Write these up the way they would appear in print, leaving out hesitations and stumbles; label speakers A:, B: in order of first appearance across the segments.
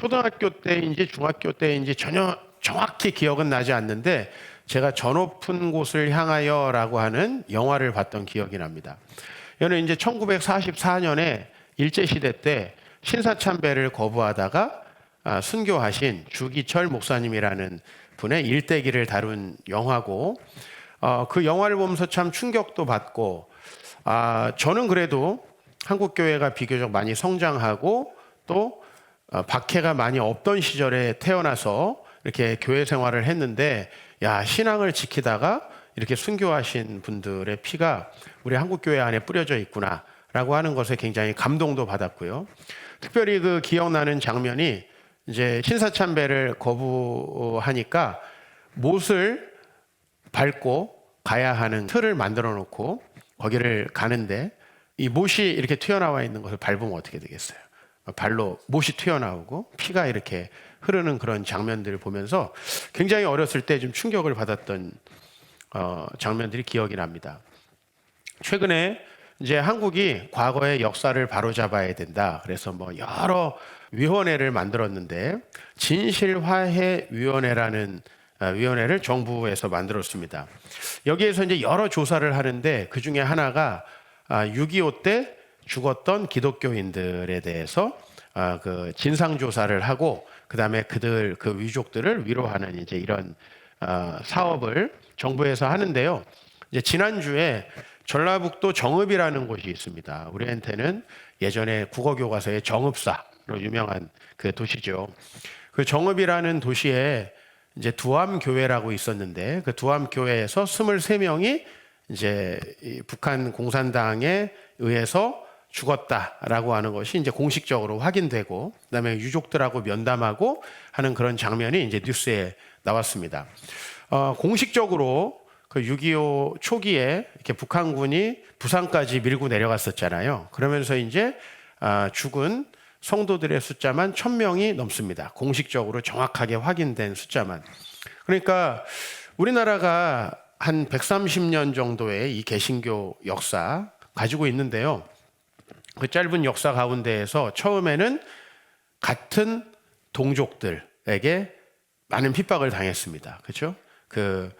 A: 초등학교 때인지 중학교 때인지 전혀 정확히 기억은 나지 않는데 제가 저 높은 곳을 향하여라고 하는 영화를 봤던 기억이 납니다. 이거는 이제 1944년에 일제시대 때 신사참배를 거부하다가 순교하신 주기철 목사님이라는 분의 일대기를 다룬 영화고, 그 영화를 보면서 참 충격도 받고, 저는 그래도 한국 교회가 비교적 많이 성장하고 또 박해가 많이 없던 시절에 태어나서 이렇게 교회 생활을 했는데, 신앙을 지키다가 이렇게 순교하신 분들의 피가 우리 한국 교회 안에 뿌려져 있구나라고 하는 것에 굉장히 감동도 받았고요. 특별히 그 기억나는 장면이 이제 신사참배를 거부하니까 못을 밟고 가야 하는 틀을 만들어 놓고 거기를 가는데, 이 못이 이렇게 튀어나와 있는 것을 밟으면 어떻게 되겠어요? 발로 못이 튀어나오고 피가 이렇게 흐르는 그런 장면들을 보면서 굉장히 어렸을 때 좀 충격을 받았던 장면들이 기억이 납니다. 최근에 이제 한국이 과거의 역사를 바로잡아야 된다. 그래서 뭐 여러 위원회를 만들었는데 진실화해위원회라는 위원회를 정부에서 만들었습니다. 여기에서 이제 여러 조사를 하는데 그 중에 하나가 6.25 때 죽었던 기독교인들에 대해서 그 진상조사를 하고 그 다음에 그들 그 위족들을 위로하는 이제 이런 사업을 정부에서 하는데요. 이제 지난주에 전라북도 정읍이라는 곳이 있습니다. 우리한테는 예전에 국어교과서의 정읍사로 유명한 그 도시죠. 그 정읍이라는 도시에 이제 두암교회라고 있었는데 그 두암교회에서 23명이 이제 북한 공산당에 의해서 죽었다라고 하는 것이 이제 공식적으로 확인되고, 그다음에 유족들하고 면담하고 하는 그런 장면이 이제 뉴스에 나왔습니다. 공식적으로 그 6.25 초기에 이렇게 북한군이 부산까지 밀고 내려갔었잖아요. 그러면서 이제 죽은 성도들의 숫자만 1,000명이 넘습니다. 공식적으로 정확하게 확인된 숫자만. 그러니까 우리나라가 한 130년 정도의 이 개신교 역사 가지고 있는데요. 그 짧은 역사 가운데에서 처음에는 같은 동족들에게 많은 핍박을 당했습니다. 그렇죠? 그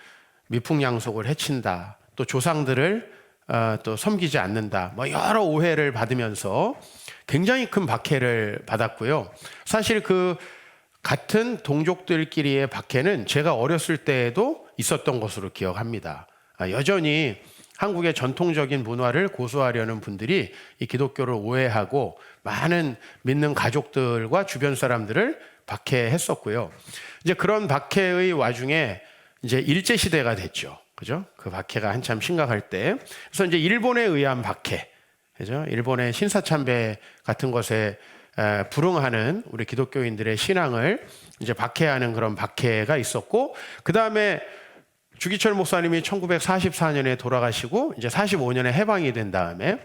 A: 미풍양속을 해친다, 또 조상들을 또 섬기지 않는다, 뭐 여러 오해를 받으면서 굉장히 큰 박해를 받았고요. 사실 그 같은 동족들끼리의 박해는 제가 어렸을 때에도 있었던 것으로 기억합니다. 여전히 한국의 전통적인 문화를 고수하려는 분들이 이 기독교를 오해하고 많은 믿는 가족들과 주변 사람들을 박해했었고요. 이제 그런 박해의 와중에 이제 일제 시대가 됐죠. 그죠? 그 박해가 한참 심각할 때. 그래서 이제 일본에 의한 박해. 그죠? 일본의 신사참배 같은 것에 불응하는 우리 기독교인들의 신앙을 이제 박해하는 그런 박해가 있었고, 그 다음에 주기철 목사님이 1944년에 돌아가시고 이제 45년에 해방이 된 다음에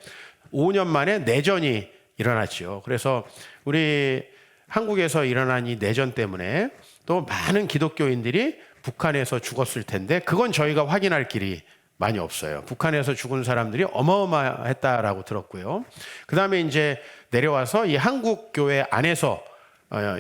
A: 5년 만에 내전이 일어났죠. 그래서 우리 한국에서 일어난 이 내전 때문에 또 많은 기독교인들이 북한에서 죽었을 텐데 그건 저희가 확인할 길이 많이 없어요. 북한에서 죽은 사람들이 어마어마했다라고 들었고요. 그 다음에 이제 내려와서 이 한국 교회 안에서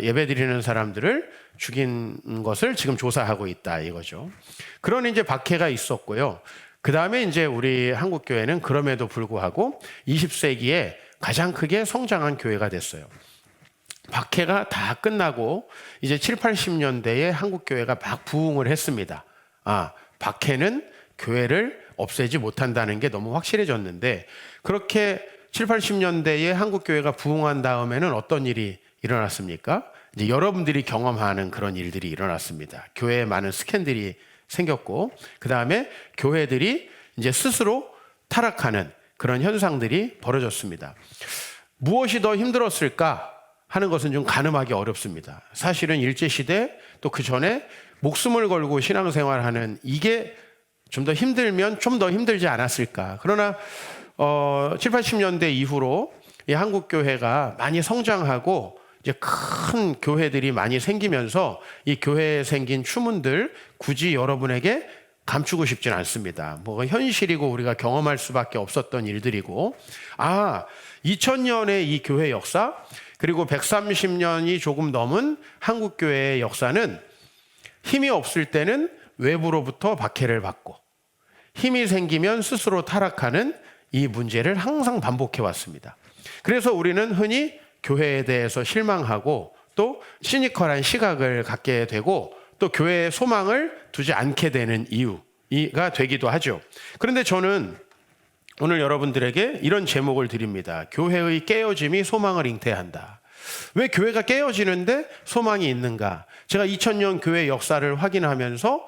A: 예배드리는 사람들을 죽인 것을 지금 조사하고 있다 이거죠. 그런 이제 박해가 있었고요. 그 다음에 이제 우리 한국 교회는 그럼에도 불구하고 20세기에 가장 크게 성장한 교회가 됐어요. 박해가 다 끝나고 이제 7, 80년대에 한국 교회가 막 부흥을 했습니다. 박해는 교회를 없애지 못한다는 게 너무 확실해졌는데, 그렇게 7, 80년대에 한국 교회가 부흥한 다음에는 어떤 일이 일어났습니까? 이제 여러분들이 경험하는 그런 일들이 일어났습니다. 교회에 많은 스캔들이 생겼고, 그 다음에 교회들이 이제 스스로 타락하는 그런 현상들이 벌어졌습니다. 무엇이 더 힘들었을까 하는 것은 좀 가늠하기 어렵습니다. 사실은 일제시대 또 그 전에 목숨을 걸고 신앙생활하는 이게 좀 더 힘들면 좀 더 힘들지 않았을까. 그러나 7, 80년대 이후로 이 한국교회가 많이 성장하고 이제 큰 교회들이 많이 생기면서 이 교회에 생긴 추문들 굳이 여러분에게 감추고 싶진 않습니다. 뭐 현실이고 우리가 경험할 수밖에 없었던 일들이고, 2000년의 이 교회 역사, 그리고 130년이 조금 넘은 한국 교회의 역사는 힘이 없을 때는 외부로부터 박해를 받고, 힘이 생기면 스스로 타락하는 이 문제를 항상 반복해 왔습니다. 그래서 우리는 흔히 교회에 대해서 실망하고 또 시니컬한 시각을 갖게 되고, 또 교회에 소망을 두지 않게 되는 이유가 되기도 하죠. 그런데 저는 오늘 여러분들에게 이런 제목을 드립니다. 교회의 깨어짐이 소망을 잉태한다. 왜 교회가 깨어지는데 소망이 있는가? 제가 2000년 교회 역사를 확인하면서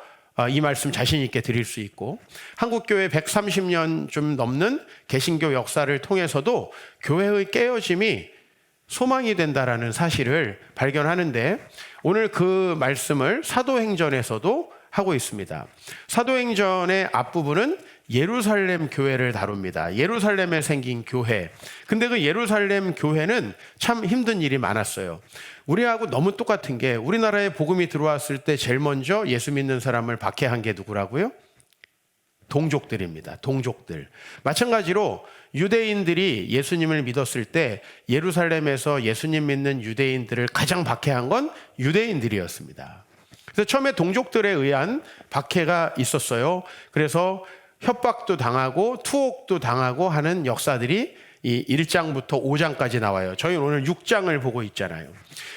A: 이 말씀 자신 있게 드릴 수 있고, 한국교회 130년 좀 넘는 개신교 역사를 통해서도 교회의 깨어짐이 소망이 된다라는 사실을 발견하는데, 오늘 그 말씀을 사도행전에서도 하고 있습니다. 사도행전의 앞부분은 예루살렘 교회를 다룹니다. 예루살렘에 생긴 교회. 근데 그 예루살렘 교회는 참 힘든 일이 많았어요. 우리하고 너무 똑같은 게, 우리나라에 복음이 들어왔을 때 제일 먼저 예수 믿는 사람을 박해한 게 누구라고요? 동족들입니다. 동족들. 마찬가지로 유대인들이 예수님을 믿었을 때 예루살렘에서 예수님 믿는 유대인들을 가장 박해한 건 유대인들이었습니다. 그래서 처음에 동족들에 의한 박해가 있었어요. 그래서 협박도 당하고 투옥도 당하고 하는 역사들이 이 1장부터 5장까지 나와요. 저희는 오늘 6장을 보고 있잖아요.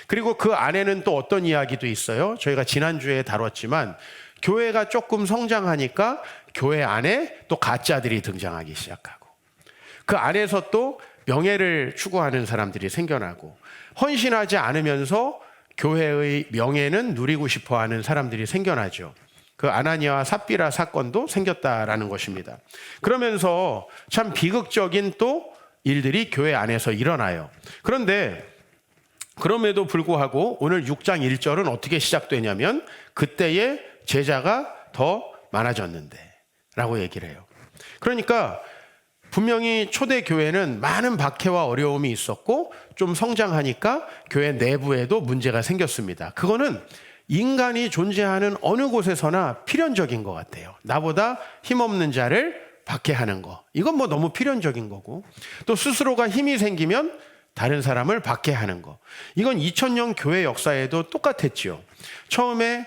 A: 그리고 그 안에는 또 어떤 이야기도 있어요. 저희가 지난주에 다뤘지만, 교회가 조금 성장하니까 교회 안에 또 가짜들이 등장하기 시작하고, 그 안에서 또 명예를 추구하는 사람들이 생겨나고, 헌신하지 않으면서 교회의 명예는 누리고 싶어하는 사람들이 생겨나죠. 그 아나니아와 삽비라 사건도 생겼다라는 것입니다. 그러면서 참 비극적인 또 일들이 교회 안에서 일어나요. 그런데 그럼에도 불구하고 오늘 6장 1절은 어떻게 시작되냐면, 그때의 제자가 더 많아졌는데 라고 얘기를 해요. 그러니까 분명히 초대교회는 많은 박해와 어려움이 있었고, 좀 성장하니까 교회 내부에도 문제가 생겼습니다. 그거는 인간이 존재하는 어느 곳에서나 필연적인 것 같아요. 나보다 힘없는 자를 박해하는 거, 이건 뭐 너무 필연적인 거고, 또 스스로가 힘이 생기면 다른 사람을 박해하는 거, 이건 2000년 교회 역사에도 똑같았지요. 처음에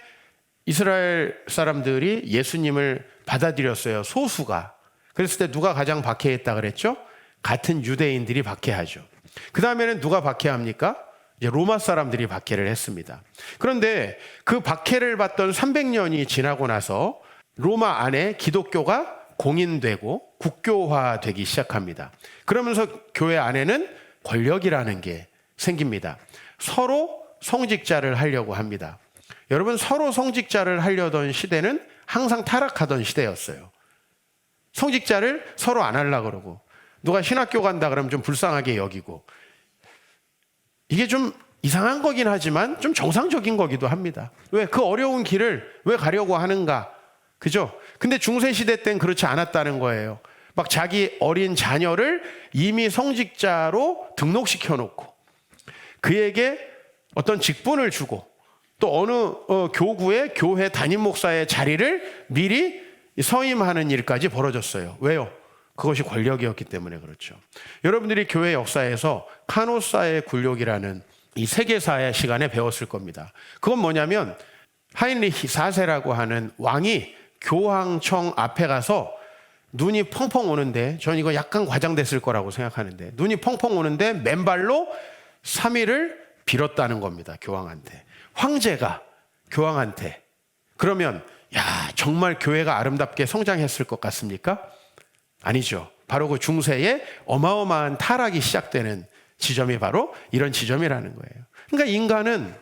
A: 이스라엘 사람들이 예수님을 받아들였어요. 소수가. 그랬을 때 누가 가장 박해했다 그랬죠? 같은 유대인들이 박해하죠. 그 다음에는 누가 박해합니까? 이제 로마 사람들이 박해를 했습니다. 그런데 그 박해를 받던 300년이 지나고 나서 로마 안에 기독교가 공인되고 국교화되기 시작합니다. 그러면서 교회 안에는 권력이라는 게 생깁니다. 서로 성직자를 하려고 합니다. 여러분, 서로 성직자를 하려던 시대는 항상 타락하던 시대였어요. 성직자를 서로 안 하려고 그러고, 누가 신학교 간다 그러면 좀 불쌍하게 여기고, 이게 좀 이상한 거긴 하지만 좀 정상적인 거기도 합니다. 왜? 그 어려운 길을 왜 가려고 하는가? 그죠? 근데 중세시대 땐 그렇지 않았다는 거예요. 막 자기 어린 자녀를 이미 성직자로 등록시켜 놓고, 그에게 어떤 직분을 주고, 또 어느 교구의 교회 담임 목사의 자리를 미리 서임하는 일까지 벌어졌어요. 왜요? 그것이 권력이었기 때문에 그렇죠. 여러분들이 교회 역사에서 카노사의 굴욕이라는 이 세계사의 시간에 배웠을 겁니다. 그건 뭐냐면, 하인리히 4세라고 하는 왕이 교황청 앞에 가서 눈이 펑펑 오는데, 전 이거 약간 과장됐을 거라고 생각하는데, 눈이 펑펑 오는데 맨발로 3일을 빌었다는 겁니다. 교황한테. 황제가 교황한테. 그러면 정말 교회가 아름답게 성장했을 것 같습니까? 아니죠. 바로 그 중세에 어마어마한 타락이 시작되는 지점이 바로 이런 지점이라는 거예요. 그러니까 인간은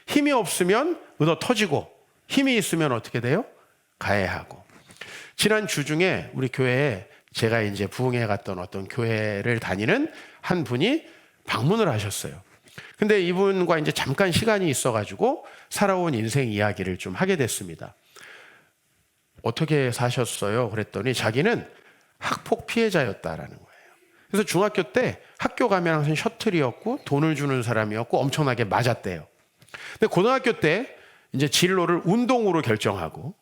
A: 힘이 없으면 얻어 터지고, 힘이 있으면 어떻게 돼요? 가해하고. 지난 주 중에 우리 교회에 제가 이제 부흥회 갔던 어떤 교회를 다니는 한 분이 방문을 하셨어요. 근데 이분과 이제 잠깐 시간이 있어가지고 살아온 인생 이야기를 좀 하게 됐습니다. 어떻게 사셨어요? 그랬더니 자기는 학폭 피해자였다라는 거예요. 그래서 중학교 때 학교 가면 항상 셔틀이었고 돈을 주는 사람이었고 엄청나게 맞았대요. 근데 고등학교 때 이제 진로를 운동으로 결정하고,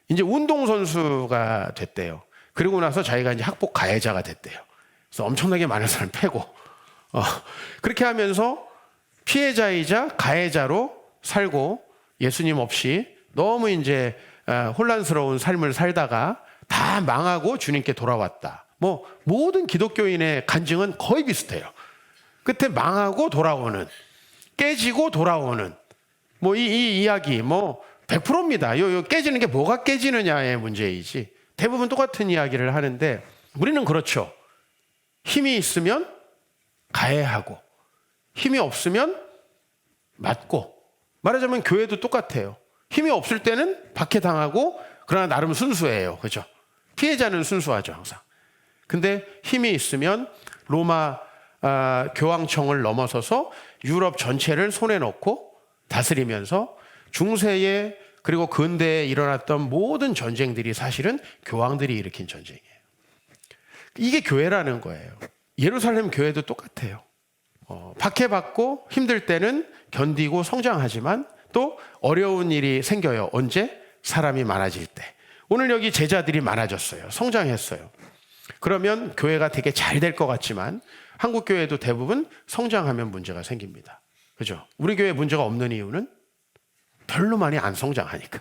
A: 이제 운동선수가 됐대요. 그리고 나서 자기가 이제 학폭 가해자가 됐대요. 그래서 엄청나게 많은 사람 패고, 그렇게 하면서 피해자이자 가해자로 살고 예수님 없이 너무 이제 혼란스러운 삶을 살다가 다 망하고 주님께 돌아왔다. 뭐 모든 기독교인의 간증은 거의 비슷해요. 끝에 망하고 돌아오는, 깨지고 돌아오는, 뭐 이 이야기 뭐 100%입니다. 요 깨지는 게 뭐가 깨지느냐의 문제이지 대부분 똑같은 이야기를 하는데, 우리는 그렇죠. 힘이 있으면 가해하고 힘이 없으면 맞고, 말하자면 교회도 똑같아요. 힘이 없을 때는 박해당하고, 그러나 나름 순수해요. 그죠? 피해자는 순수하죠, 항상. 근데 힘이 있으면 로마 교황청을 넘어서서 유럽 전체를 손에 넣고 다스리면서 중세에 그리고 근대에 일어났던 모든 전쟁들이 사실은 교황들이 일으킨 전쟁이에요. 이게 교회라는 거예요. 예루살렘 교회도 똑같아요. 박해받고 힘들 때는 견디고 성장하지만 또 어려운 일이 생겨요. 언제? 사람이 많아질 때. 오늘 여기 제자들이 많아졌어요. 성장했어요. 그러면 교회가 되게 잘 될 것 같지만 한국 교회도 대부분 성장하면 문제가 생깁니다. 그죠? 우리 교회 문제가 없는 이유는 별로 많이 안 성장하니까.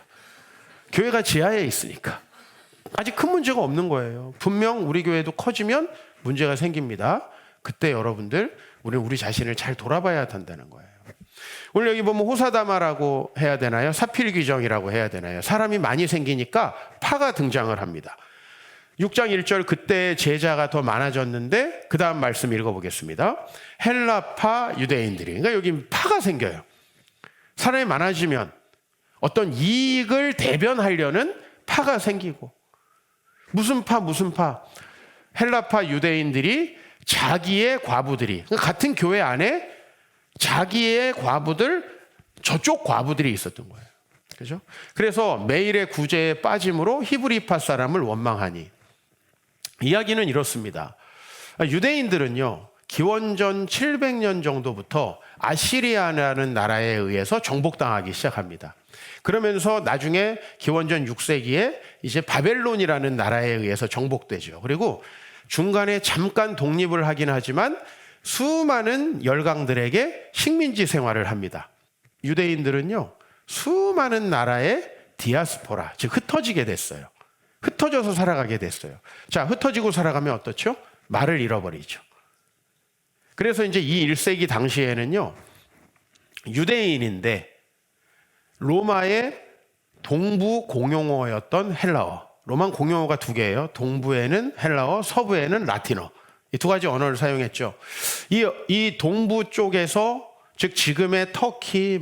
A: 교회가 지하에 있으니까. 아직 큰 문제가 없는 거예요. 분명 우리 교회도 커지면 문제가 생깁니다. 그때 여러분들 우리 자신을 잘 돌아봐야 한다는 거예요. 오늘 여기 보면 호사다마라고 해야 되나요? 사필귀정이라고 해야 되나요? 사람이 많이 생기니까 파가 등장을 합니다. 6장 1절, 그때 제자가 더 많아졌는데 그 다음 말씀 읽어보겠습니다. 헬라파 유대인들이, 그러니까 여기 파가 생겨요. 사람이 많아지면 어떤 이익을 대변하려는 파가 생기고, 무슨 파? 헬라파 유대인들이 자기의 과부들이, 그러니까 같은 교회 안에 자기의 과부들, 저쪽 과부들이 있었던 거예요. 그죠? 그래서 매일의 구제에 빠짐으로 히브리파 사람을 원망하니. 이야기는 이렇습니다. 유대인들은요, 기원전 700년 정도부터 아시리아라는 나라에 의해서 정복당하기 시작합니다. 그러면서 나중에 기원전 6세기에 이제 바벨론이라는 나라에 의해서 정복되죠. 그리고 중간에 잠깐 독립을 하긴 하지만 수많은 열강들에게 식민지 생활을 합니다. 유대인들은요, 수많은 나라의 디아스포라, 즉 흩어지게 됐어요. 흩어져서 살아가게 됐어요. 자, 흩어지고 살아가면 어떻죠? 말을 잃어버리죠. 그래서 이제 이 1세기 당시에는요, 유대인인데 로마의 동부 공용어였던 헬라어, 로마 공용어가 두 개예요. 동부에는 헬라어, 서부에는 라틴어. 이 두 가지 언어를 사용했죠. 이 동부 쪽에서, 즉 지금의 터키,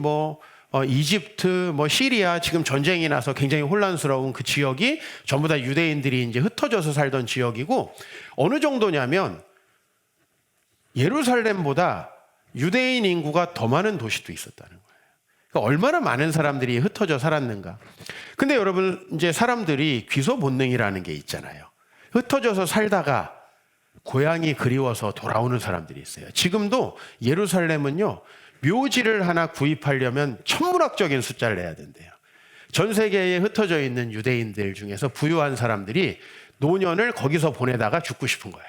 A: 이집트, 시리아, 지금 전쟁이 나서 굉장히 혼란스러운 그 지역이 전부 다 유대인들이 이제 흩어져서 살던 지역이고, 어느 정도냐면 예루살렘보다 유대인 인구가 더 많은 도시도 있었다는 거예요. 그러니까 얼마나 많은 사람들이 흩어져 살았는가. 근데 여러분, 이제 사람들이 귀소 본능이라는 게 있잖아요. 흩어져서 살다가 고향이 그리워서 돌아오는 사람들이 있어요. 지금도 예루살렘은요, 묘지를 하나 구입하려면 천문학적인 숫자를 내야 된대요. 전 세계에 흩어져 있는 유대인들 중에서 부유한 사람들이 노년을 거기서 보내다가 죽고 싶은 거예요.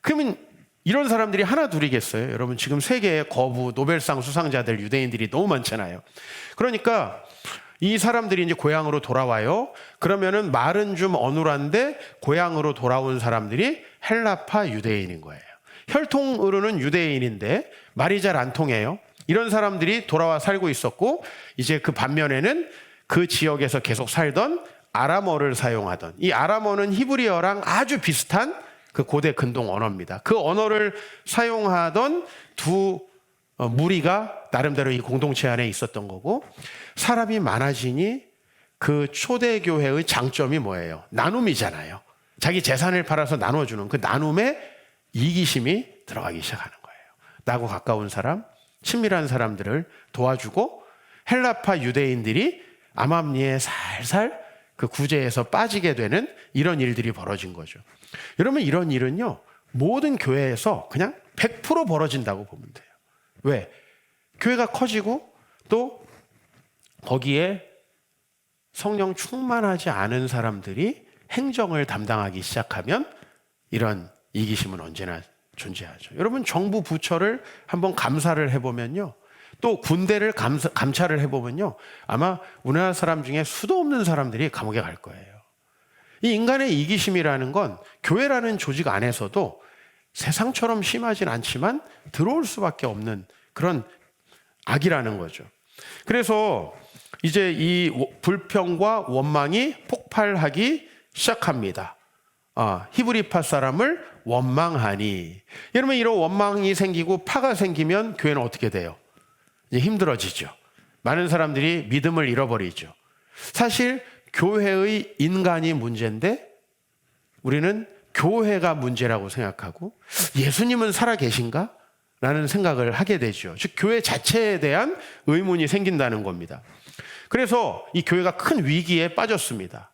A: 그러면 이런 사람들이 하나 둘이겠어요? 여러분, 지금 세계에 거부, 노벨상 수상자들 유대인들이 너무 많잖아요. 그러니까 이 사람들이 이제 고향으로 돌아와요. 그러면은 말은 좀 어눌한데 고향으로 돌아온 사람들이 헬라파 유대인인 거예요. 혈통으로는 유대인인데 말이 잘 안 통해요. 이런 사람들이 돌아와 살고 있었고, 이제 그 반면에는 그 지역에서 계속 살던 아람어를 사용하던, 이 아람어는 히브리어랑 아주 비슷한 그 고대 근동 언어입니다. 그 언어를 사용하던 두 무리가 나름대로 이 공동체 안에 있었던 거고, 사람이 많아지니 그 초대교회의 장점이 뭐예요? 나눔이잖아요. 자기 재산을 팔아서 나눠주는 그 나눔에 이기심이 들어가기 시작하는 거예요. 나하고 가까운 사람, 친밀한 사람들을 도와주고, 헬라파 유대인들이 암암리에 살살 그 구제에서 빠지게 되는 이런 일들이 벌어진 거죠. 여러분, 이런 일은요, 모든 교회에서 그냥 100% 벌어진다고 보면 돼요. 왜? 교회가 커지고 또 거기에 성령 충만하지 않은 사람들이 행정을 담당하기 시작하면 이런 이기심은 언제나 존재하죠. 여러분, 정부 부처를 한번 감사를 해보면요, 또 군대를 감찰을 해보면요, 아마 우리나라 사람 중에 수도 없는 사람들이 감옥에 갈 거예요. 이 인간의 이기심이라는 건 교회라는 조직 안에서도 세상처럼 심하진 않지만 들어올 수밖에 없는 그런 악이라는 거죠. 그래서 이제 이 불평과 원망이 폭발하기 시작합니다. 히브리파 사람을 원망하니. 여러분, 이런 원망이 생기고 파가 생기면 교회는 어떻게 돼요? 이제 힘들어지죠. 많은 사람들이 믿음을 잃어버리죠. 사실 교회의 인간이 문제인데 우리는 교회가 문제라고 생각하고 예수님은 살아계신가? 라는 생각을 하게 되죠. 즉 교회 자체에 대한 의문이 생긴다는 겁니다. 그래서 이 교회가 큰 위기에 빠졌습니다.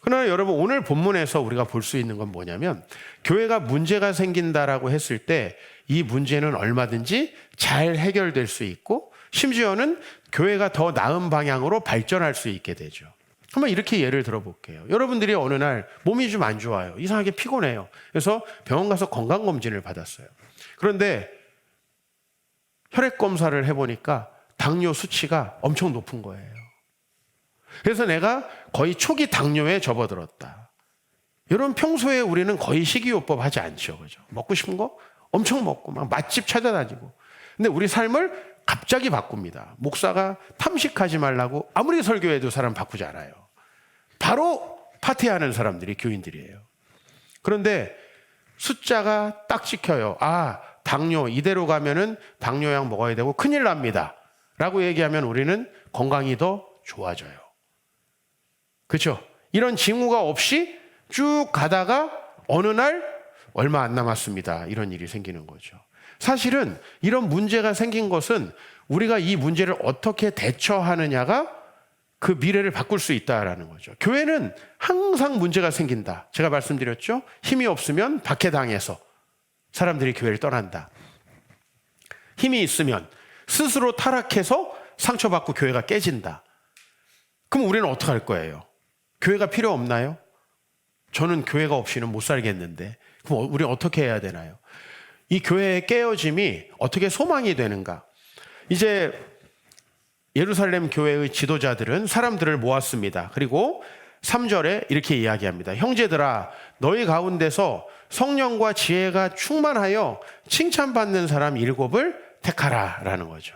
A: 그러나 여러분, 오늘 본문에서 우리가 볼 수 있는 건 뭐냐면 교회가 문제가 생긴다라고 했을 때 이 문제는 얼마든지 잘 해결될 수 있고 심지어는 교회가 더 나은 방향으로 발전할 수 있게 되죠. 한번 이렇게 예를 들어볼게요. 여러분들이 어느 날 몸이 좀 안 좋아요. 이상하게 피곤해요. 그래서 병원 가서 건강검진을 받았어요. 그런데 혈액 검사를 해보니까 당뇨 수치가 엄청 높은 거예요. 그래서 내가 거의 초기 당뇨에 접어들었다. 여러분, 평소에 우리는 거의 식이요법 하지 않죠. 그죠? 먹고 싶은 거 엄청 먹고 막 맛집 찾아다니고. 근데 우리 삶을 갑자기 바꿉니다. 목사가 탐식하지 말라고 아무리 설교해도 사람 바꾸지 않아요. 바로 파티하는 사람들이 교인들이에요. 그런데 숫자가 딱 찍혀요. 당뇨 이대로 가면은 당뇨약 먹어야 되고 큰일 납니다 라고 얘기하면 우리는 건강이 더 좋아져요. 그렇죠? 이런 징후가 없이 쭉 가다가 어느 날 얼마 안 남았습니다, 이런 일이 생기는 거죠. 사실은 이런 문제가 생긴 것은 우리가 이 문제를 어떻게 대처하느냐가 그 미래를 바꿀 수 있다라는 거죠. 교회는 항상 문제가 생긴다. 제가 말씀드렸죠? 힘이 없으면 박해당해서 사람들이 교회를 떠난다. 힘이 있으면 스스로 타락해서 상처받고 교회가 깨진다. 그럼 우리는 어떻게 할 거예요? 교회가 필요 없나요? 저는 교회가 없이는 못 살겠는데. 그럼 우리는 어떻게 해야 되나요? 이 교회의 깨어짐이 어떻게 소망이 되는가? 이제 예루살렘 교회의 지도자들은 사람들을 모았습니다. 그리고 3절에 이렇게 이야기합니다. 형제들아, 너희 가운데서 성령과 지혜가 충만하여 칭찬받는 사람 7을 택하라 라는 거죠.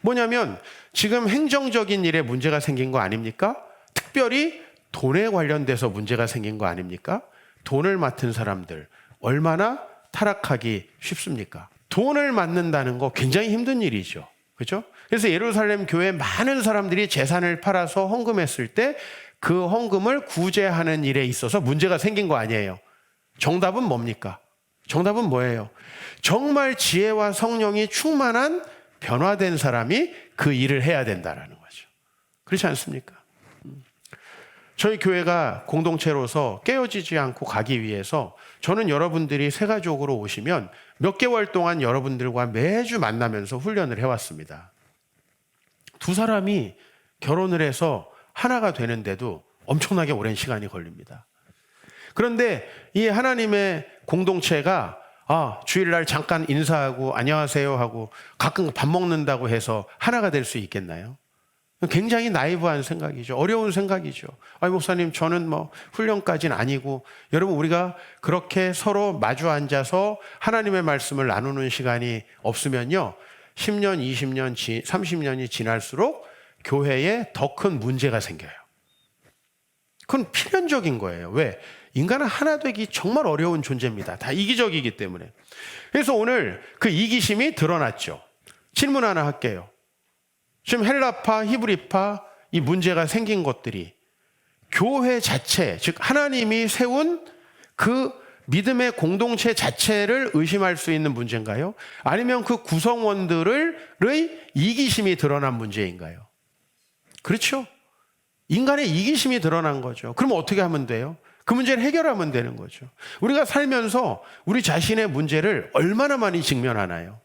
A: 뭐냐면 지금 행정적인 일에 문제가 생긴 거 아닙니까? 특별히 돈에 관련돼서 문제가 생긴 거 아닙니까? 돈을 맡은 사람들 얼마나 타락하기 쉽습니까? 돈을 맡는다는 거 굉장히 힘든 일이죠. 그렇죠? 그래서 예루살렘 교회 많은 사람들이 재산을 팔아서 헌금했을 때 그 헌금을 구제하는 일에 있어서 문제가 생긴 거 아니에요. 정답은 뭡니까? 정답은 뭐예요? 정말 지혜와 성령이 충만한 변화된 사람이 그 일을 해야 된다라는 거죠. 그렇지 않습니까? 저희 교회가 공동체로서 깨어지지 않고 가기 위해서 저는 여러분들이 새가족으로 오시면 몇 개월 동안 여러분들과 매주 만나면서 훈련을 해왔습니다. 두 사람이 결혼을 해서 하나가 되는데도 엄청나게 오랜 시간이 걸립니다. 그런데 이 하나님의 공동체가 주일날 잠깐 인사하고 안녕하세요 하고 가끔 밥 먹는다고 해서 하나가 될 수 있겠나요? 굉장히 나이브한 생각이죠. 어려운 생각이죠. 목사님, 저는 훈련까지는 아니고. 여러분, 우리가 그렇게 서로 마주 앉아서 하나님의 말씀을 나누는 시간이 없으면요, 10년, 20년, 30년이 지날수록 교회에 더 큰 문제가 생겨요. 그건 필연적인 거예요. 왜? 인간은 하나 되기 정말 어려운 존재입니다. 다 이기적이기 때문에. 그래서 오늘 그 이기심이 드러났죠. 질문 하나 할게요. 지금 헬라파, 히브리파 이 문제가 생긴 것들이 교회 자체, 즉 하나님이 세운 그 믿음의 공동체 자체를 의심할 수 있는 문제인가요? 아니면 그 구성원들의 이기심이 드러난 문제인가요? 그렇죠. 인간의 이기심이 드러난 거죠. 그럼 어떻게 하면 돼요? 그 문제를 해결하면 되는 거죠. 우리가 살면서 우리 자신의 문제를 얼마나 많이 직면하나요?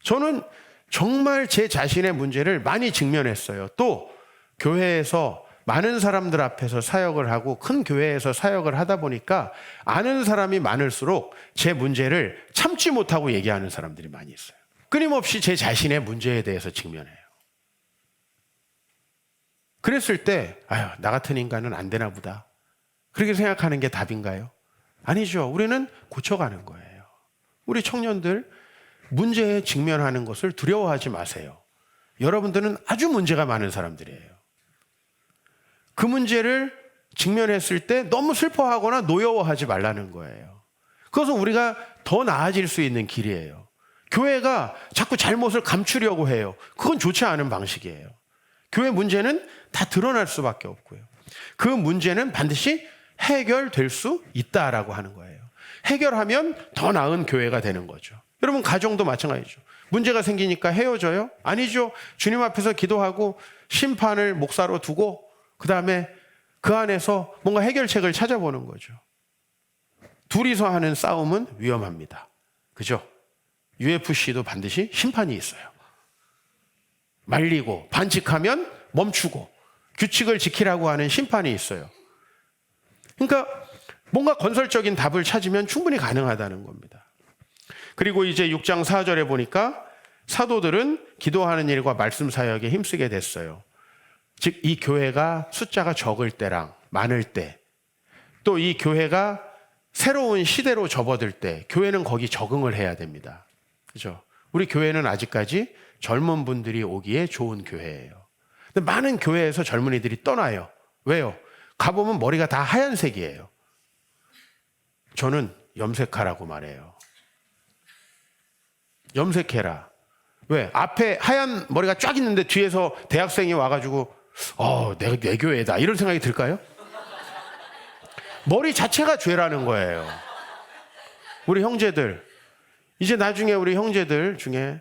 A: 저는 정말 제 자신의 문제를 많이 직면했어요. 또 교회에서 많은 사람들 앞에서 사역을 하고 큰 교회에서 사역을 하다 보니까 아는 사람이 많을수록 제 문제를 참지 못하고 얘기하는 사람들이 많이 있어요. 끊임없이 제 자신의 문제에 대해서 직면해요. 그랬을 때 아유, 나 같은 인간은 안 되나 보다. 그렇게 생각하는 게 답인가요? 아니죠. 우리는 고쳐가는 거예요. 우리 청년들 문제에 직면하는 것을 두려워하지 마세요. 여러분들은 아주 문제가 많은 사람들이에요. 그 문제를 직면했을 때 너무 슬퍼하거나 노여워하지 말라는 거예요. 그것은 우리가 더 나아질 수 있는 길이에요. 교회가 자꾸 잘못을 감추려고 해요. 그건 좋지 않은 방식이에요. 교회 문제는 다 드러날 수밖에 없고요. 그 문제는 반드시 해결될 수 있다라고 하는 거예요. 해결하면 더 나은 교회가 되는 거죠. 여러분 가정도 마찬가지죠. 문제가 생기니까 헤어져요? 아니죠. 주님 앞에서 기도하고 심판을 목사로 두고 그 다음에 그 안에서 뭔가 해결책을 찾아보는 거죠. 둘이서 하는 싸움은 위험합니다. 그죠? UFC도 반드시 심판이 있어요. 말리고 반칙하면 멈추고 규칙을 지키라고 하는 심판이 있어요. 그러니까 뭔가 건설적인 답을 찾으면 충분히 가능하다는 겁니다. 그리고 이제 6장 4절에 보니까 사도들은 기도하는 일과 말씀 사역에 힘쓰게 됐어요. 즉 이 교회가 숫자가 적을 때랑 많을 때, 또 이 교회가 새로운 시대로 접어들 때 교회는 거기 적응을 해야 됩니다. 그죠? 우리 교회는 아직까지 젊은 분들이 오기에 좋은 교회예요. 근데 많은 교회에서 젊은이들이 떠나요. 왜요? 가보면 머리가 다 하얀색이에요. 저는 염색하라고 말해요. 염색해라. 왜? 앞에 하얀 머리가 쫙 있는데 뒤에서 대학생이 와가지고 내 교회다 이런 생각이 들까요? 머리 자체가 죄라는 거예요. 우리 형제들, 이제 나중에 우리 형제들 중에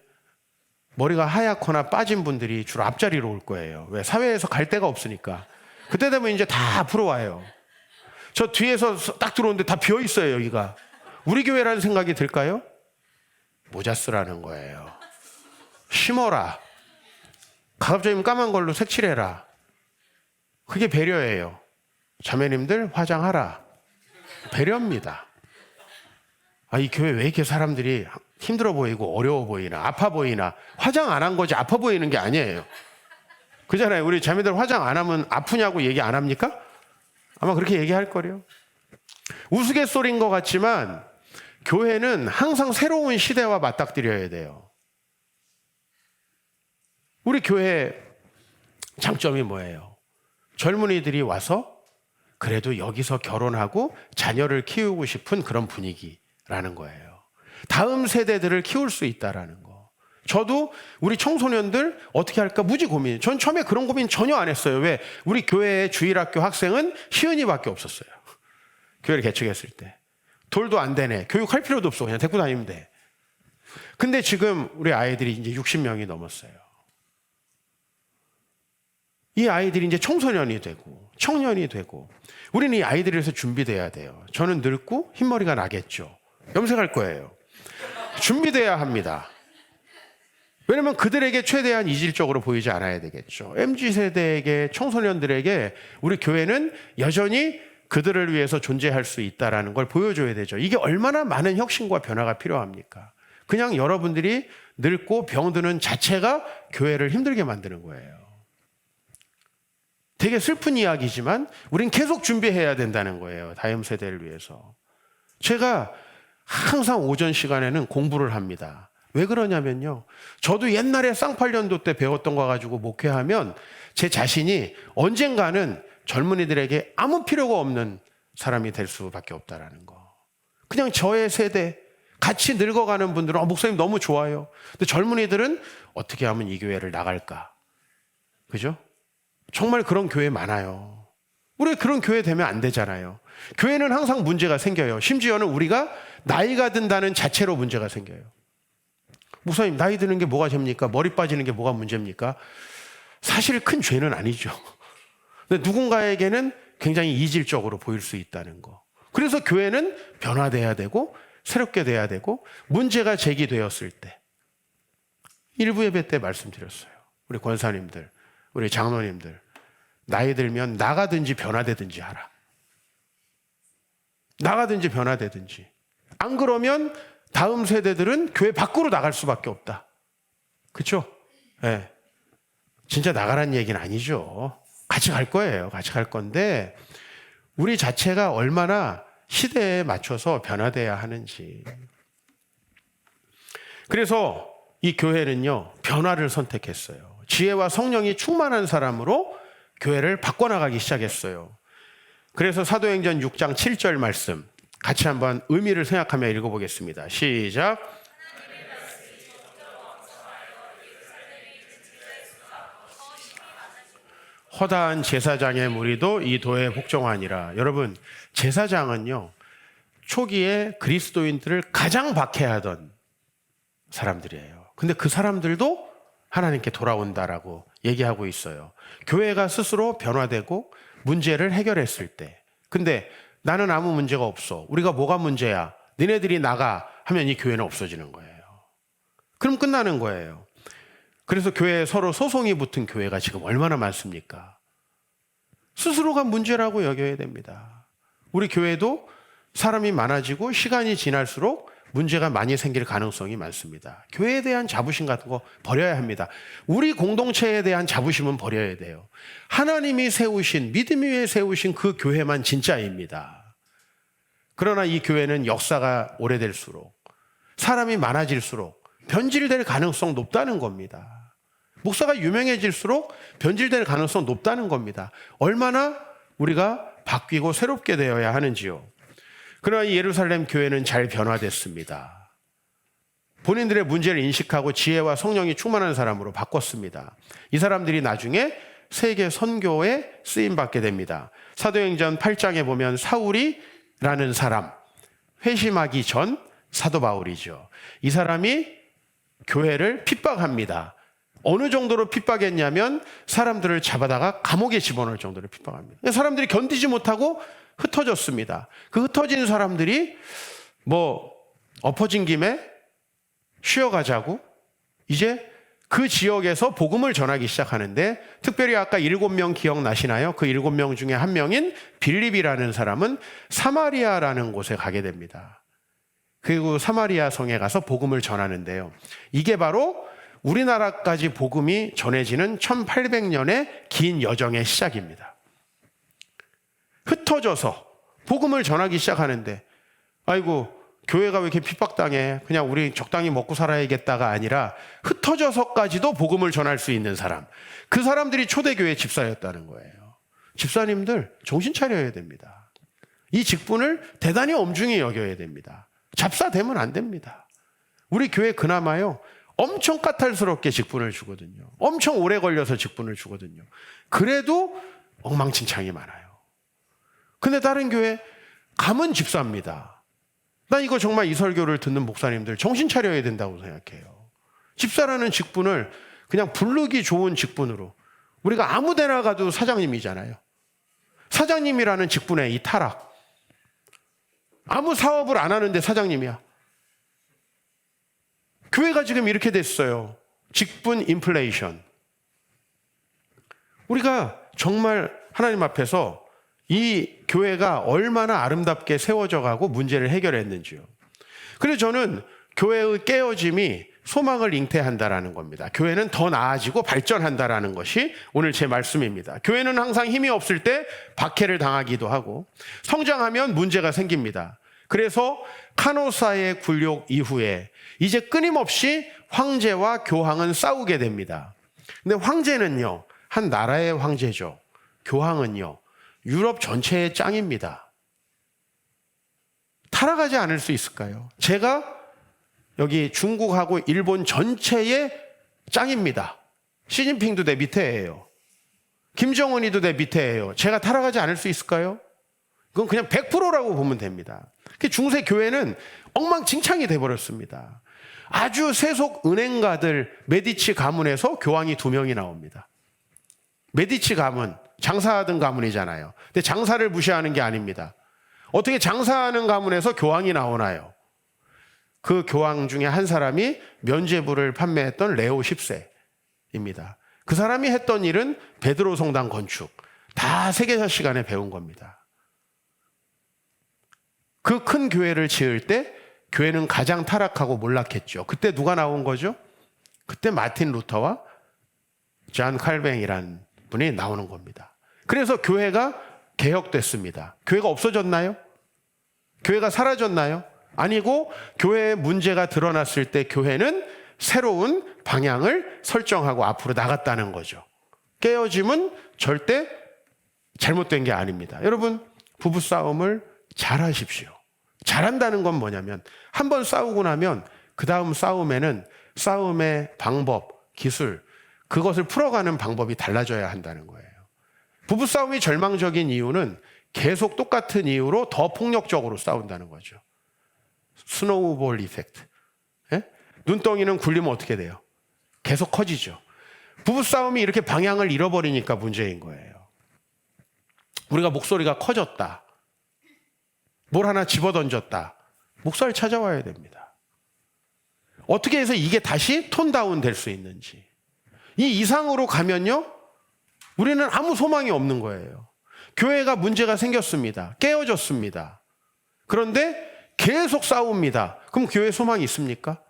A: 머리가 하얗거나 빠진 분들이 주로 앞자리로 올 거예요. 왜? 사회에서 갈 데가 없으니까. 그때 되면 이제 다 앞으로 와요. 저 뒤에서 딱 들어오는데 다 비어 있어요, 여기가. 우리 교회라는 생각이 들까요? 모자 쓰라는 거예요. 심어라. 가급적이면 까만 걸로 색칠해라. 그게 배려예요. 자매님들 화장하라. 배려입니다. 이 교회 왜 이렇게 사람들이 힘들어 보이고 어려워 보이나 아파 보이나. 화장 안 한 거지 아파 보이는 게 아니에요. 그잖아요. 우리 자매들 화장 안 하면 아프냐고 얘기 안 합니까? 아마 그렇게 얘기할 거래요. 우스갯소리인 것 같지만 교회는 항상 새로운 시대와 맞닥뜨려야 돼요. 우리 교회 장점이 뭐예요? 젊은이들이 와서 그래도 여기서 결혼하고 자녀를 키우고 싶은 그런 분위기라는 거예요. 다음 세대들을 키울 수 있다라는 거. 저도 우리 청소년들 어떻게 할까 무지 고민. 전 처음에 그런 고민 전혀 안 했어요. 왜? 우리 교회의 주일학교 학생은 시은이밖에 없었어요. 교회를 개척했을 때. 돌도 안 되네. 교육할 필요도 없어. 그냥 데리고 다니면 돼. 근데 지금 우리 아이들이 이제 60명이 넘었어요. 이 아이들이 이제 청소년이 되고 청년이 되고 우리는 이 아이들을 위해서 준비돼야 돼요. 저는 늙고 흰머리가 나겠죠. 염색할 거예요. 준비돼야 합니다. 왜냐면 그들에게 최대한 이질적으로 보이지 않아야 되겠죠. MZ세대에게 청소년들에게 우리 교회는 여전히 그들을 위해서 존재할 수 있다는 걸 보여줘야 되죠. 이게 얼마나 많은 혁신과 변화가 필요합니까? 그냥 여러분들이 늙고 병드는 자체가 교회를 힘들게 만드는 거예요. 되게 슬픈 이야기지만 우린 계속 준비해야 된다는 거예요. 다음 세대를 위해서. 제가 항상 오전 시간에는 공부를 합니다. 왜 그러냐면요. 저도 옛날에 쌍팔년도 때 배웠던 거 가지고 목회하면 제 자신이 언젠가는 젊은이들에게 아무 필요가 없는 사람이 될 수밖에 없다라는 거. 그냥 저의 세대, 같이 늙어가는 분들은 목사님 너무 좋아요. 근데 젊은이들은 어떻게 하면 이 교회를 나갈까? 그죠? 정말 그런 교회 많아요. 우리 그런 교회 되면 안 되잖아요. 교회는 항상 문제가 생겨요. 심지어는 우리가 나이가 든다는 자체로 문제가 생겨요. 목사님 나이 드는 게 뭐가 죄입니까? 머리 빠지는 게 뭐가 문제입니까? 사실 큰 죄는 아니죠. 근데 누군가에게는 굉장히 이질적으로 보일 수 있다는 거. 그래서 교회는 변화돼야 되고 새롭게 돼야 되고 문제가 제기되었을 때 일부 예배 때 말씀드렸어요. 우리 권사님들, 우리 장로님들 나이 들면 나가든지 변화되든지 하라. 나가든지 변화되든지. 안 그러면 다음 세대들은 교회 밖으로 나갈 수밖에 없다. 그렇죠? 네. 진짜 나가라는 얘기는 아니죠. 같이 갈 거예요. 같이 갈 건데 우리 자체가 얼마나 시대에 맞춰서 변화돼야 하는지. 그래서 이 교회는요, 변화를 선택했어요. 지혜와 성령이 충만한 사람으로 교회를 바꿔나가기 시작했어요. 그래서 사도행전 6장 7절 말씀 같이 한번 의미를 생각하며 읽어보겠습니다. 시작. 허다한 제사장의 무리도 이 도에 복종하니라. 여러분, 제사장은요, 초기에 그리스도인들을 가장 박해하던 사람들이에요. 근데 그 사람들도 하나님께 돌아온다라고 얘기하고 있어요. 교회가 스스로 변화되고 문제를 해결했을 때. 근데 나는 아무 문제가 없어. 우리가 뭐가 문제야? 너네들이 나가 하면 이 교회는 없어지는 거예요. 그럼 끝나는 거예요. 그래서 교회에 서로 소송이 붙은 교회가 지금 얼마나 많습니까? 스스로가 문제라고 여겨야 됩니다. 우리 교회도 사람이 많아지고 시간이 지날수록 문제가 많이 생길 가능성이 많습니다. 교회에 대한 자부심 같은 거 버려야 합니다. 우리 공동체에 대한 자부심은 버려야 돼요. 하나님이 세우신, 믿음 위에 세우신 그 교회만 진짜입니다. 그러나 이 교회는 역사가 오래될수록, 사람이 많아질수록 변질될 가능성 높다는 겁니다. 목사가 유명해질수록 변질될 가능성 높다는 겁니다. 얼마나 우리가 바뀌고 새롭게 되어야 하는지요. 그러나 이 예루살렘 교회는 잘 변화됐습니다. 본인들의 문제를 인식하고 지혜와 성령이 충만한 사람으로 바꿨습니다. 이 사람들이 나중에 세계 선교에 쓰임받게 됩니다. 사도행전 8장에 보면 사울이라는 사람, 회심하기 전 사도 바울이죠. 이 사람이 교회를 핍박합니다. 어느 정도로 핍박했냐면 사람들을 잡아다가 감옥에 집어넣을 정도로 핍박합니다. 사람들이 견디지 못하고 흩어졌습니다. 그 흩어진 사람들이 엎어진 김에 쉬어가자고 이제 그 지역에서 복음을 전하기 시작하는데, 특별히 아까 7명 기억나시나요? 그 7명 중에 한 명인 빌립이라는 사람은 사마리아라는 곳에 가게 됩니다. 그리고 사마리아 성에 가서 복음을 전하는데요. 이게 바로 우리나라까지 복음이 전해지는 1800년의 긴 여정의 시작입니다. 흩어져서 복음을 전하기 시작하는데, 아이고 교회가 왜 이렇게 핍박당해, 그냥 우리 적당히 먹고 살아야겠다가 아니라 흩어져서까지도 복음을 전할 수 있는 사람, 그 사람들이 초대교회 집사였다는 거예요. 집사님들 정신 차려야 됩니다. 이 직분을 대단히 엄중히 여겨야 됩니다. 잡사되면 안 됩니다. 우리 교회 그나마요 엄청 까탈스럽게 직분을 주거든요. 엄청 오래 걸려서 직분을 주거든요. 그래도 엉망진창이 많아요. 근데 다른 교회 가면 집사입니다. 난 이거 정말 이 설교를 듣는 목사님들 정신 차려야 된다고 생각해요. 집사라는 직분을 그냥 부르기 좋은 직분으로, 우리가 아무 데나 가도 사장님이잖아요. 사장님이라는 직분의 이 타락, 아무 사업을 안 하는데 사장님이야. 교회가 지금 이렇게 됐어요. 직분 인플레이션. 우리가 정말 하나님 앞에서 이 교회가 얼마나 아름답게 세워져 가고 문제를 해결했는지요. 그래서 저는 교회의 깨어짐이 소망을 잉태한다라는 겁니다. 교회는 더 나아지고 발전한다라는 것이 오늘 제 말씀입니다. 교회는 항상 힘이 없을 때 박해를 당하기도 하고, 성장하면 문제가 생깁니다. 그래서 카노사의 굴욕 이후에 이제 끊임없이 황제와 교황은 싸우게 됩니다. 근데 황제는요, 한 나라의 황제죠. 교황은요, 유럽 전체의 짱입니다. 타락하지 않을 수 있을까요? 제가 여기 중국하고 일본 전체의 짱입니다. 시진핑도 내 밑에예요. 김정은이도 내 밑에예요. 제가 타락하지 않을 수 있을까요? 그건 그냥 100%라고 보면 됩니다. 중세 교회는 엉망진창이 돼버렸습니다. 아주 세속 은행가들 메디치 가문에서 교황이 2명이 나옵니다. 메디치 가문, 장사하던 가문이잖아요. 근데 장사를 무시하는 게 아닙니다. 어떻게 장사하는 가문에서 교황이 나오나요? 그 교황 중에 한 사람이 면죄부를 판매했던 레오 10세입니다. 그 사람이 했던 일은 베드로 성당 건축, 다 세계사 시간에 배운 겁니다. 그 큰 교회를 지을 때 교회는 가장 타락하고 몰락했죠. 그때 누가 나온 거죠? 그때 마틴 루터와 존 칼뱅이라는 분이 나오는 겁니다. 그래서 교회가 개혁됐습니다. 교회가 없어졌나요? 교회가 사라졌나요? 아니고 교회의 문제가 드러났을 때 교회는 새로운 방향을 설정하고 앞으로 나갔다는 거죠. 깨어짐은 절대 잘못된 게 아닙니다. 여러분, 부부싸움을 잘하십시오. 잘한다는 건 뭐냐면 한 번 싸우고 나면 그 다음 싸움에는 싸움의 방법, 기술, 그것을 풀어가는 방법이 달라져야 한다는 거예요. 부부싸움이 절망적인 이유는 계속 똑같은 이유로 더 폭력적으로 싸운다는 거죠. 스노우볼 이펙트. 예? 눈덩이는 굴리면 어떻게 돼요? 계속 커지죠. 부부싸움이 이렇게 방향을 잃어버리니까 문제인 거예요. 우리가 목소리가 커졌다. 뭘 하나 집어던졌다. 목소리를 찾아와야 됩니다. 어떻게 해서 이게 다시 톤다운 될 수 있는지. 이 이상으로 가면요, 우리는 아무 소망이 없는 거예요. 교회가 문제가 생겼습니다. 깨어졌습니다. 그런데 계속 싸웁니다. 그럼 교회에 소망이 있습니까?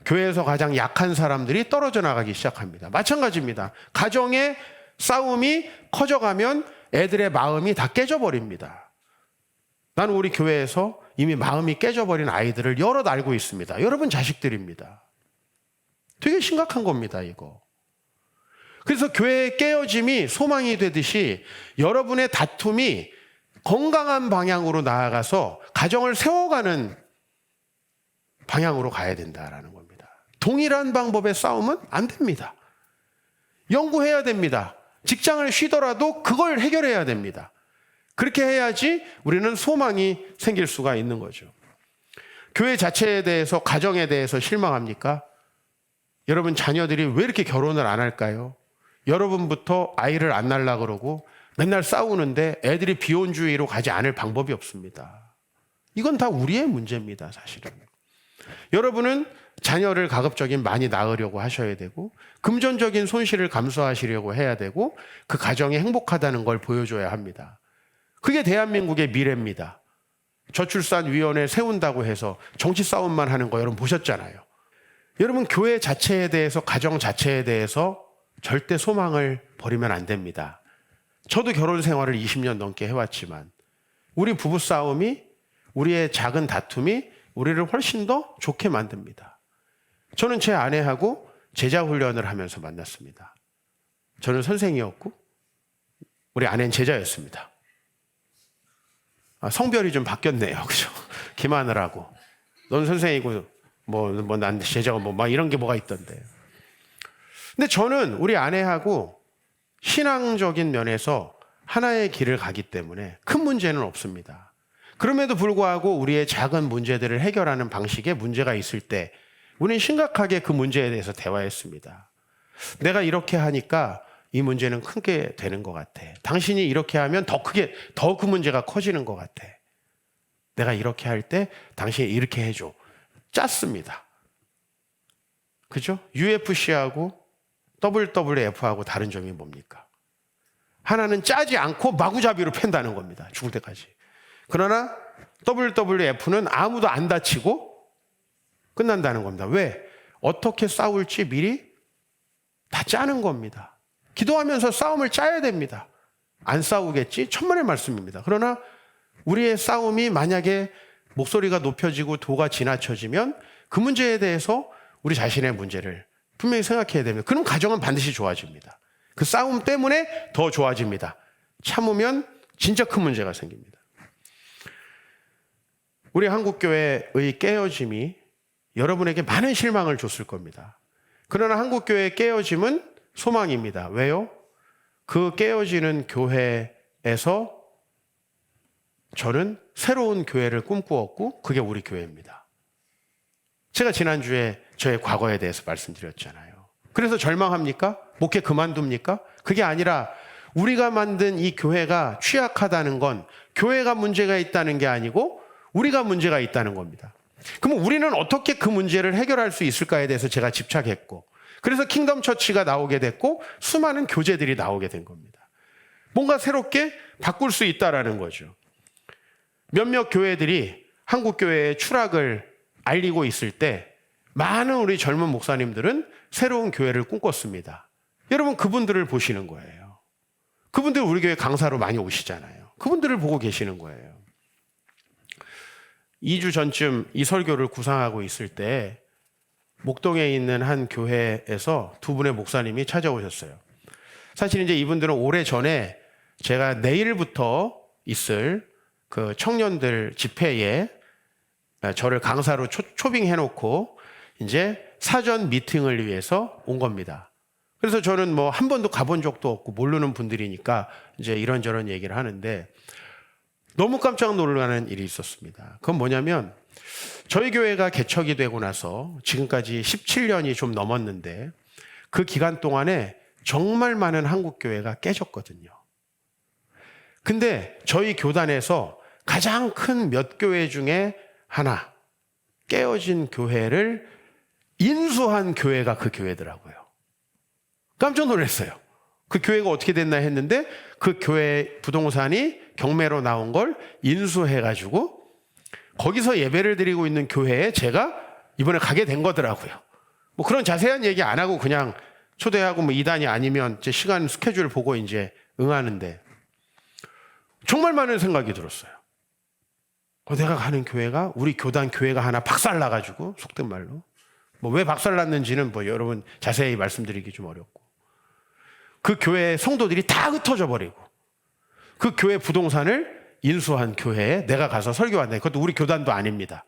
A: 교회에서 가장 약한 사람들이 떨어져 나가기 시작합니다. 마찬가지입니다. 가정의 싸움이 커져가면 애들의 마음이 다 깨져버립니다. 나는 우리 교회에서 이미 마음이 깨져버린 아이들을 여럿 알고 있습니다. 여러분 자식들입니다. 되게 심각한 겁니다, 이거. 그래서 교회의 깨어짐이 소망이 되듯이 여러분의 다툼이 건강한 방향으로 나아가서 가정을 세워가는 방향으로 가야 된다라는 겁니다. 동일한 방법의 싸움은 안 됩니다. 연구해야 됩니다. 직장을 쉬더라도 그걸 해결해야 됩니다. 그렇게 해야지 우리는 소망이 생길 수가 있는 거죠. 교회 자체에 대해서, 가정에 대해서 실망합니까? 여러분 자녀들이 왜 이렇게 결혼을 안 할까요? 여러분부터 아이를 안 낳으려고 그러고 맨날 싸우는데 애들이 비혼주의로 가지 않을 방법이 없습니다. 이건 다 우리의 문제입니다, 사실은. 여러분은 자녀를 가급적인 많이 낳으려고 하셔야 되고 금전적인 손실을 감수하시려고 해야 되고 그 가정이 행복하다는 걸 보여줘야 합니다. 그게 대한민국의 미래입니다. 저출산위원회 세운다고 해서 정치 싸움만 하는 거 여러분 보셨잖아요. 여러분 교회 자체에 대해서, 가정 자체에 대해서 절대 소망을 버리면 안 됩니다. 저도 결혼 생활을 20년 넘게 해왔지만 우리 부부싸움이, 우리의 작은 다툼이 우리를 훨씬 더 좋게 만듭니다. 저는 제 아내하고 제자 훈련을 하면서 만났습니다. 저는 선생이었고 우리 아내는 제자였습니다. 성별이 좀 바뀌었네요. 그죠? 기만을 넌 선생이고 난 제자고 막 이런 게 뭐가 있던데. 근데 저는 우리 아내하고 신앙적인 면에서 하나의 길을 가기 때문에 큰 문제는 없습니다. 그럼에도 불구하고 우리의 작은 문제들을 해결하는 방식에 문제가 있을 때 우리는 심각하게 그 문제에 대해서 대화했습니다. 내가 이렇게 하니까 이 문제는 크게 되는 것 같아. 당신이 이렇게 하면 더 그 문제가 커지는 것 같아. 내가 이렇게 할 때 당신이 이렇게 해줘. 짰습니다. 그죠? UFC하고 WWF하고 다른 점이 뭡니까? 하나는 짜지 않고 마구잡이로 팬다는 겁니다. 죽을 때까지. 그러나 WWF는 아무도 안 다치고 끝난다는 겁니다. 왜? 어떻게 싸울지 미리 다 짜는 겁니다. 기도하면서 싸움을 짜야 됩니다. 안 싸우겠지? 천만의 말씀입니다. 그러나 우리의 싸움이 만약에 목소리가 높여지고 도가 지나쳐지면 그 문제에 대해서 우리 자신의 문제를 분명히 생각해야 됩니다. 그럼 가정은 반드시 좋아집니다. 그 싸움 때문에 더 좋아집니다. 참으면 진짜 큰 문제가 생깁니다. 우리 한국교회의 깨어짐이 여러분에게 많은 실망을 줬을 겁니다. 그러나 한국교회의 깨어짐은 소망입니다. 왜요? 그 깨어지는 교회에서 저는 새로운 교회를 꿈꾸었고 그게 우리 교회입니다. 제가 지난주에 저의 과거에 대해서 말씀드렸잖아요. 그래서 절망합니까? 목회 그만둡니까? 그게 아니라 우리가 만든 이 교회가 취약하다는 건 교회가 문제가 있다는 게 아니고 우리가 문제가 있다는 겁니다. 그럼 우리는 어떻게 그 문제를 해결할 수 있을까에 대해서 제가 집착했고 그래서 킹덤 처치가 나오게 됐고 수많은 교제들이 나오게 된 겁니다. 뭔가 새롭게 바꿀 수 있다라는 거죠. 몇몇 교회들이 한국 교회의 추락을 알리고 있을 때 많은 우리 젊은 목사님들은 새로운 교회를 꿈꿨습니다. 여러분, 그분들을 보시는 거예요. 그분들 우리 교회 강사로 많이 오시잖아요. 그분들을 보고 계시는 거예요. 2주 전쯤 이 설교를 구상하고 있을 때 목동에 있는 한 교회에서 두 분의 목사님이 찾아오셨어요. 사실 이제 이분들은 오래전에 제가 내일부터 있을 그 청년들 집회에 저를 강사로 초빙해놓고 이제 사전 미팅을 위해서 온 겁니다. 그래서 저는 뭐 한 번도 가본 적도 없고 모르는 분들이니까 이제 이런저런 얘기를 하는데 너무 깜짝 놀라는 일이 있었습니다. 그건 뭐냐면 저희 교회가 개척이 되고 나서 지금까지 17년이 좀 넘었는데 그 기간 동안에 정말 많은 한국 교회가 깨졌거든요. 근데 저희 교단에서 가장 큰 몇 교회 중에 하나, 깨어진 교회를 인수한 교회가 그 교회더라고요. 깜짝 놀랐어요. 그 교회가 어떻게 됐나 했는데 그 교회 부동산이 경매로 나온 걸 인수해가지고 거기서 예배를 드리고 있는 교회에 제가 이번에 가게 된 거더라고요. 뭐 그런 자세한 얘기 안 하고 그냥 초대하고 뭐 이단이 아니면 제 시간 스케줄 보고 이제 응하는데 정말 많은 생각이 들었어요. 내가 가는 교회가 우리 교단 교회가 하나 박살나가지고 속된 말로 뭐 왜 박살났는지는 뭐 여러분 자세히 말씀드리기 좀 어렵고 그 교회 성도들이 다 흩어져 버리고 그 교회 부동산을 인수한 교회에 내가 가서 설교한다. 그것도 우리 교단도 아닙니다.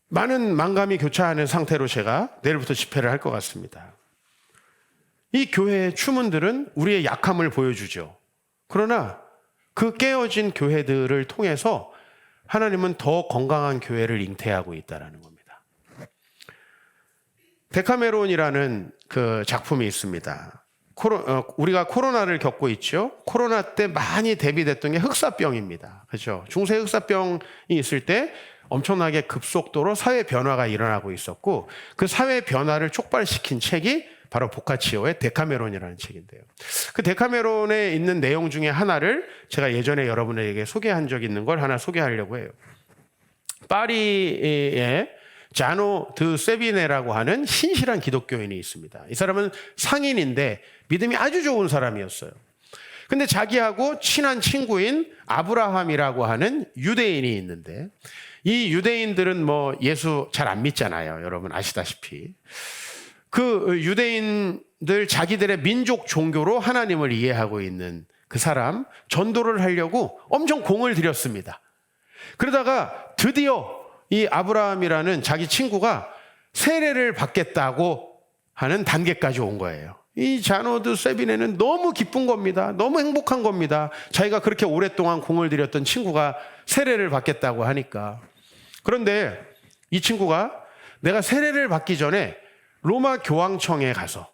A: 많은 만감이 교차하는 상태로 제가 내일부터 집회를 할 것 같습니다. 이 교회의 추문들은 우리의 약함을 보여주죠. 그러나 그 깨어진 교회들을 통해서 하나님은 더 건강한 교회를 잉태하고 있다는 겁니다. 데카메론이라는 그 작품이 있습니다. 우리가 코로나를 겪고 있죠. 코로나 때 많이 대비됐던 게 흑사병입니다. 그렇죠? 중세 흑사병이 있을 때 엄청나게 급속도로 사회 변화가 일어나고 있었고 그 사회 변화를 촉발시킨 책이 바로 보카치오의 데카메론이라는 책인데요. 그 데카메론에 있는 내용 중에 하나를 제가 예전에 여러분에게 소개한 적 있는 걸 하나 소개하려고 해요. 파리에 자노 드 세비네라고 하는 신실한 기독교인이 있습니다. 이 사람은 상인인데 믿음이 아주 좋은 사람이었어요. 근데 자기하고 친한 친구인 아브라함이라고 하는 유대인이 있는데 이 유대인들은 뭐 예수 잘 안 믿잖아요. 여러분 아시다시피. 그 유대인들 자기들의 민족 종교로 하나님을 이해하고 있는 그 사람 전도를 하려고 엄청 공을 들였습니다. 그러다가 드디어 이 아브라함이라는 자기 친구가 세례를 받겠다고 하는 단계까지 온 거예요. 이 자노드 세비네는 너무 기쁜 겁니다. 너무 행복한 겁니다. 자기가 그렇게 오랫동안 공을 들였던 친구가 세례를 받겠다고 하니까. 그런데 이 친구가 내가 세례를 받기 전에 로마 교황청에 가서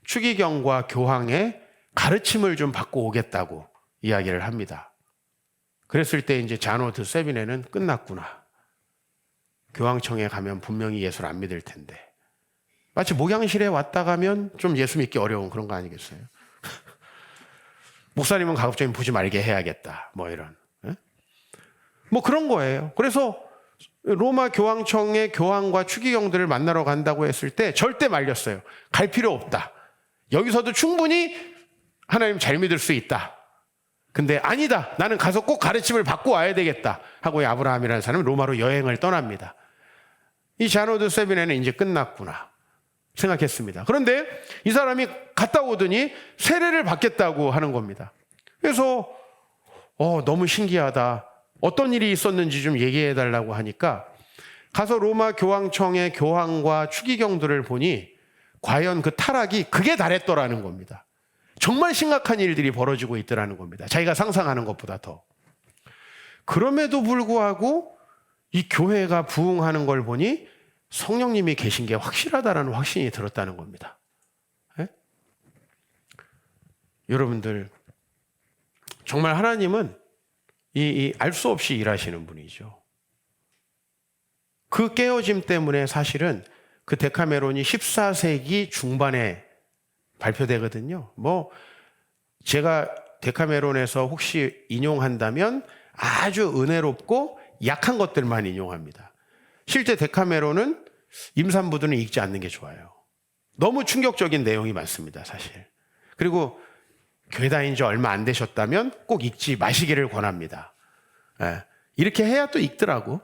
A: 추기경과 교황의 가르침을 좀 받고 오겠다고 이야기를 합니다. 그랬을 때 이제 자노드 세비네는 끝났구나. 교황청에 가면 분명히 예수를 안 믿을 텐데. 마치 목양실에 왔다 가면 좀 예수 믿기 어려운 그런 거 아니겠어요? 목사님은 가급적이면 보지 말게 해야겠다. 뭐 이런. 뭐 그런 거예요. 그래서 로마 교황청의 교황과 추기경들을 만나러 간다고 했을 때 절대 말렸어요. 갈 필요 없다. 여기서도 충분히 하나님 잘 믿을 수 있다. 근데 아니다. 나는 가서 꼭 가르침을 받고 와야 되겠다. 하고 아브라함이라는 사람이 로마로 여행을 떠납니다. 이 자노드 세비네는 이제 끝났구나 생각했습니다. 그런데 이 사람이 갔다 오더니 세례를 받겠다고 하는 겁니다. 그래서 너무 신기하다. 어떤 일이 있었는지 좀 얘기해 달라고 하니까 가서 로마 교황청의 교황과 추기경들을 보니 과연 그 타락이 극에 달했더라는 겁니다. 정말 심각한 일들이 벌어지고 있더라는 겁니다. 자기가 상상하는 것보다 더. 그럼에도 불구하고 이 교회가 부흥하는 걸 보니 성령님이 계신 게 확실하다라는 확신이 들었다는 겁니다. 네? 여러분들 정말 하나님은 알 수 없이 일하시는 분이죠. 그 깨어짐 때문에 사실은 그 데카메론이 14세기 중반에 발표되거든요. 제가 데카메론에서 혹시 인용한다면 아주 은혜롭고 약한 것들만 인용합니다. 실제 데카메론은 임산부들은 읽지 않는 게 좋아요. 너무 충격적인 내용이 많습니다, 사실. 그리고 교회 다닌 지 얼마 안 되셨다면 꼭 읽지 마시기를 권합니다. 이렇게 해야 또 읽더라고.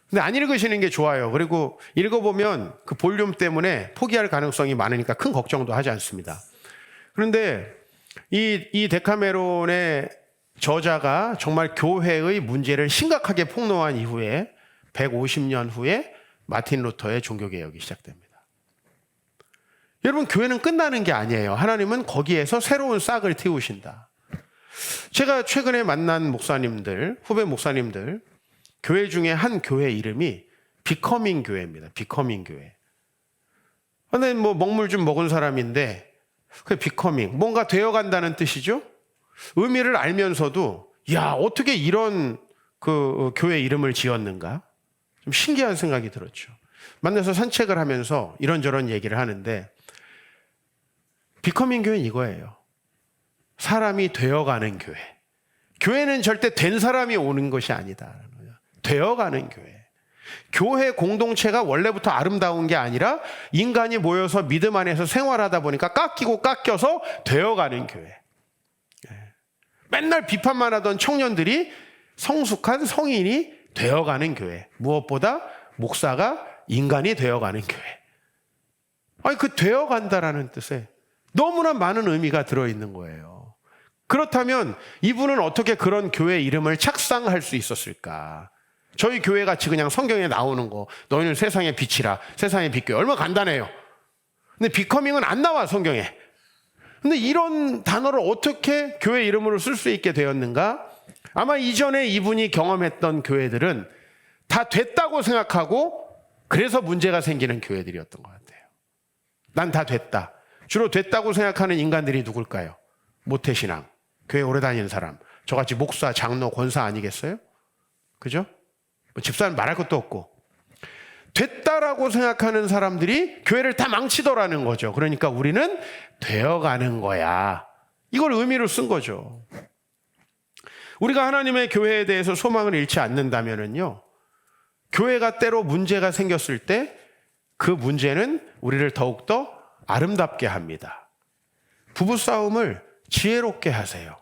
A: 근데 안 읽으시는 게 좋아요. 그리고 읽어보면 그 볼륨 때문에 포기할 가능성이 많으니까 큰 걱정도 하지 않습니다. 그런데 이 데카메론의 저자가 정말 교회의 문제를 심각하게 폭로한 이후에 150년 후에 마틴 루터의 종교개혁이 시작됩니다. 여러분, 교회는 끝나는 게 아니에요. 하나님은 거기에서 새로운 싹을 틔우신다. 제가 최근에 만난 목사님들, 후배 목사님들, 교회 중에 한 교회 이름이 비커밍 교회입니다. 비커밍 교회. 근데 먹물 좀 먹은 사람인데 그 비커밍, 뭔가 되어간다는 뜻이죠. 의미를 알면서도 어떻게 이런 그 교회 이름을 지었는가? 좀 신기한 생각이 들었죠. 만나서 산책을 하면서 이런저런 얘기를 하는데 비커밍 교회는 이거예요. 사람이 되어가는 교회. 교회는 절대 된 사람이 오는 것이 아니다. 되어가는 교회. 교회 공동체가 원래부터 아름다운 게 아니라 인간이 모여서 믿음 안에서 생활하다 보니까 깎이고 깎여서 되어가는 교회. 맨날 비판만 하던 청년들이 성숙한 성인이 되어가는 교회. 무엇보다 목사가 인간이 되어가는 교회. 그 되어간다라는 뜻에 너무나 많은 의미가 들어있는 거예요. 그렇다면 이분은 어떻게 그런 교회 이름을 착상할 수 있었을까? 저희 교회 같이 그냥 성경에 나오는 거, 너희는 세상의 빛이라, 세상의 빛교회, 얼마나 간단해요. 근데 비커밍은 안 나와, 성경에. 근데 이런 단어를 어떻게 교회 이름으로 쓸 수 있게 되었는가? 아마 이전에 이분이 경험했던 교회들은 다 됐다고 생각하고 그래서 문제가 생기는 교회들이었던 것 같아요. 난 다 됐다. 주로 됐다고 생각하는 인간들이 누굴까요? 모태신앙, 교회 오래 다니는 사람, 저같이 목사, 장로, 권사 아니겠어요? 그죠? 집사는 말할 것도 없고. 됐다라고 생각하는 사람들이 교회를 다 망치더라는 거죠. 그러니까 우리는 되어가는 거야. 이걸 의미로 쓴 거죠. 우리가 하나님의 교회에 대해서 소망을 잃지 않는다면요, 교회가 때로 문제가 생겼을 때 그 문제는 우리를 더욱더 아름답게 합니다. 부부싸움을 지혜롭게 하세요.